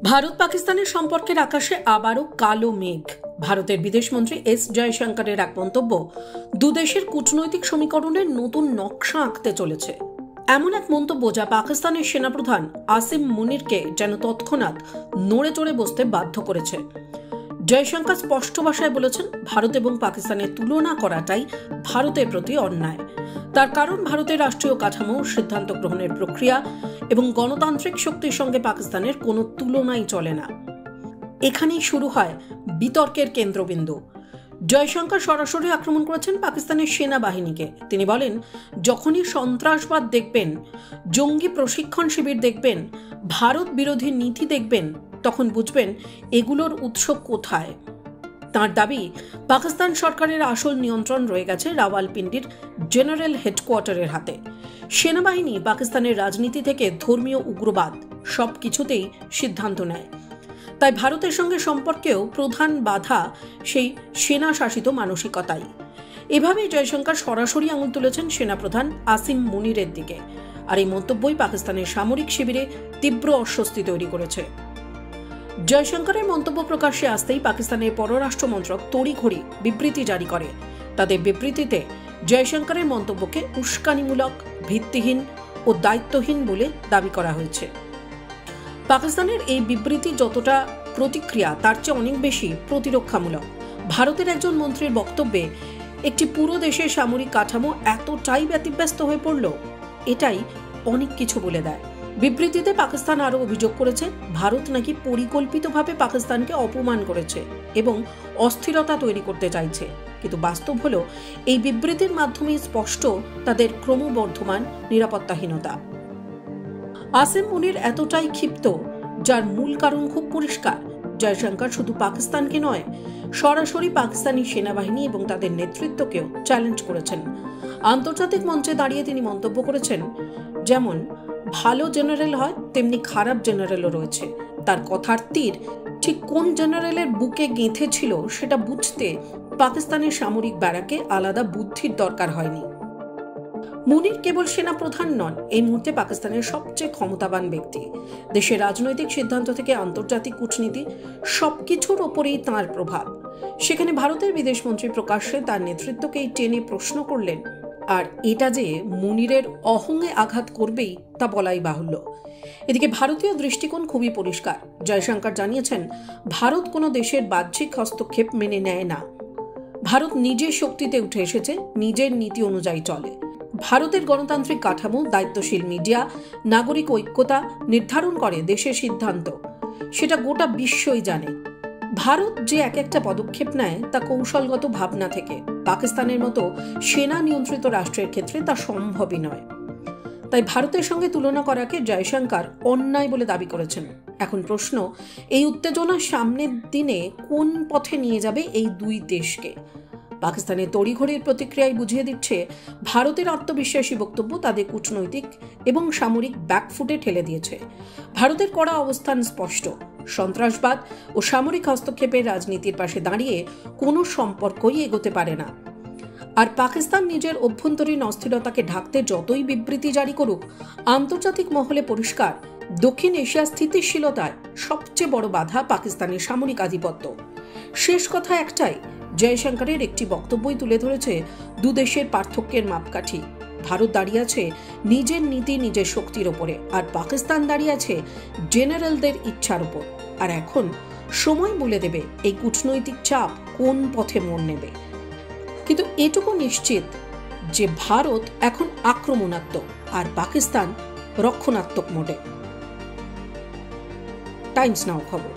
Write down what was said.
ভারত পাকিস্তানের সম্পর্কের আকাশে আবারও কালো মেঘ। ভারতের বিদেশমন্ত্রী এস জয়শঙ্করের এক মন্তব্য দুদেশের কূটনৈতিক সমীকরণের নতুন নকশা আঁকতে চলেছে। এমন এক মন্তব্য যা পাকিস্তানের সেনাপ্রধান আসিম মুনিরকে যেন তৎক্ষণাৎ নড়ে চড়ে বসতে বাধ্য করেছে। জয়শঙ্কর স্পষ্ট ভাষায় বলেছেন, ভারত এবং পাকিস্তানের তুলনা করাটাই ভারতের প্রতি অন্যায়। তার কারণ, ভারতের রাষ্ট্রীয় কাঠামো, সিদ্ধান্ত গ্রহণের প্রক্রিয়া এবং গণতান্ত্রিক শক্তির সঙ্গে পাকিস্তানের কোনো তুলনাই চলে না। এখানেই শুরু হয় বিতর্কের কেন্দ্রবিন্দু। জয়শঙ্কর সরাসরি আক্রমণ করেছেন পাকিস্তানের সেনাবাহিনীকে। তিনি বলেন, যখনই সন্ত্রাসবাদ দেখবেন, জঙ্গি প্রশিক্ষণ শিবির দেখবেন, ভারত বিরোধী নীতি দেখবেন, তখন বুঝবেন এগুলোর উৎস কোথায়। তার দাবি, পাকিস্তান সরকারের আসল নিয়ন্ত্রণ রয়ে গেছে রাওয়ালপিন্ডির জেনারেল হেডকোয়ার্টারের হাতে। সেনাবাহিনী পাকিস্তানের রাজনীতি থেকে ধর্মীয় উগ্রবাদ সবকিছুতেই সিদ্ধান্ত নেয়। তাই ভারতের সঙ্গে সম্পর্কেও প্রধান বাধা সেই সেনা শাসিত মানসিকতাই। এভাবেই জয়শঙ্কর সরাসরি আঙুল তুলেছেন সেনাপ্রধান আসিম মুনিরের দিকে। আর এই মন্তব্যই পাকিস্তানের সামরিক শিবিরে তীব্র অস্বস্তি তৈরি করেছে। জয়শঙ্করের মন্তব্য প্রকাশ্যে আসতেই পাকিস্তানের পররাষ্ট্র মন্ত্রক তড়িঘড়ি বিবৃতি জারি করে। তাদের বিবৃতিতে জয়শঙ্করের মন্তব্যকে উস্কানিমূলক, ভিত্তিহীন ও দায়িত্বহীন বলে দাবি করা হয়েছে। পাকিস্তানের এই বিবৃতি যতটা প্রতিক্রিয়া, তার চেয়ে অনেক বেশি প্রতিরক্ষামূলক। ভারতের একজন মন্ত্রীর বক্তব্যে একটি পুরো দেশের সামরিক কাঠামো এতটাই ব্যতিব্যস্ত হয়ে পড়ল, এটাই অনেক কিছু বলে দেয়। বিবৃতিতে পাকিস্তান আরও অভিযোগ করেছে, ভারত নাকি পরিকল্পিতভাবে পাকিস্তানকে অপমান করেছে এবং অস্থিরতা তৈরি করতে চাইছে। কিন্তু বাস্তব হলো, এই বিবৃতির মাধ্যমে স্পষ্ট তাদের ক্রমবর্ধমান নিরাপত্তাহীনতা। আসিম মুনির এতটাই ক্ষিপ্ত, যার মূল কারণ খুব পরিষ্কার। জয়শঙ্কর শুধু পাকিস্তানকে নয়, সরাসরি পাকিস্তানি সেনাবাহিনী এবং তাদের নেতৃত্বকেও চ্যালেঞ্জ করেছেন। আন্তর্জাতিক মঞ্চে দাঁড়িয়ে তিনি মন্তব্য করেছেন, যেমন ভালো জেনারেল হয় তেমনি খারাপ জেনারেলও রয়েছে। তার কথার তীর ঠিক কোন জেনারেলের বুকে গেঁথে ছিল সেটা বুঝতে পাকিস্তানের সামরিক ব্যারাকে আলাদা বুদ্ধির দরকার হয়নি। মুনির কেবল সেনাপ্রধান নন, এই মুহূর্তে পাকিস্তানের সবচেয়ে ক্ষমতাবান ব্যক্তি। দেশের রাজনৈতিক সিদ্ধান্ত থেকে আন্তর্জাতিক কূটনীতি সবকিছুর ওপরেই তাঁর প্রভাব। সেখানে ভারতের বিদেশমন্ত্রী প্রকাশ্যে তার নেতৃত্বকেই টেনে প্রশ্ন করলেন, আর এটা যে মুনিরের অহংয়ে আঘাত করবেই তা বলাই বাহুল্য। এদিকে ভারতীয় দৃষ্টিকোণ খুবই পরিষ্কার। জয়শঙ্কর জানিয়েছেন, ভারত কোনো দেশের বাহ্যিক হস্তক্ষেপ মেনে নেয় না। ভারত নিজের শক্তিতে উঠে এসেছে, নিজের নীতি অনুযায়ী চলে। ভারতের গণতান্ত্রিক কাঠামো, দায়িত্বশীল মিডিয়া, নাগরিক ঐক্যতা নির্ধারণ করে দেশের সিদ্ধান্ত। সেটা গোটা বিশ্বই জানে। ভারত যে এক একটা পদক্ষেপ নেয় তা কৌশলগত ভাবনা থেকে। পাকিস্তানের মতো সেনা নিয়ন্ত্রিত রাষ্ট্রের ক্ষেত্রে তা সম্ভবই নয়। তাই ভারতের সঙ্গে তুলনা করাকে জয়শঙ্কর অন্যায় বলে দাবি করেছেন। এখন প্রশ্ন, এই উত্তেজনা সামনের দিনে কোন পথে নিয়ে যাবে এই দুই দেশকে? পাকিস্তানের তড়িঘড়ির প্রতিক্রিয়ায় বুঝিয়ে দিচ্ছে, ভারতের আত্মবিশ্বাসী বক্তব্য তাদের কূটনৈতিক এবং সামরিক ব্যাকফুটে ঠেলে দিয়েছে। ভারতের কড়া অবস্থান স্পষ্ট। সন্ত্রাসবাদ ও সামরিক হস্তক্ষেপের রাজনীতির পাশে দাঁড়িয়ে কোনো সম্পর্কই এগোতে পারে না। আর পাকিস্তান নিজের অভ্যন্তরীণ অস্থিরতাকে ঢাকতে যতই বিবৃতি জারি করুক, আন্তর্জাতিক মহলে পরিষ্কার, দক্ষিণ এশিয়ার স্থিতিশীলতায় সবচেয়ে বড় বাধা পাকিস্তানের সামরিক আধিপত্য। শেষ কথা একটাই, জয়শঙ্করের একটি বক্তব্যই তুলে ধরেছে দুদেশের পার্থক্যের মাপকাঠি। ভারত দাঁড়িয়ে আছে নিজের নীতি, নিজের শক্তির ওপরে, আর পাকিস্তান দাঁড়িয়ে আছে জেনারেলদের ইচ্ছার উপর। আর এখন সময় বলে দেবে এই কূটনৈতিক চাপ কোন পথে মোড় নেবে। কিন্তু এটুকু নিশ্চিত যে ভারত এখন আক্রমণাত্মক আর পাকিস্তান রক্ষণাত্মক মোডে। টাইমস নাও খবর।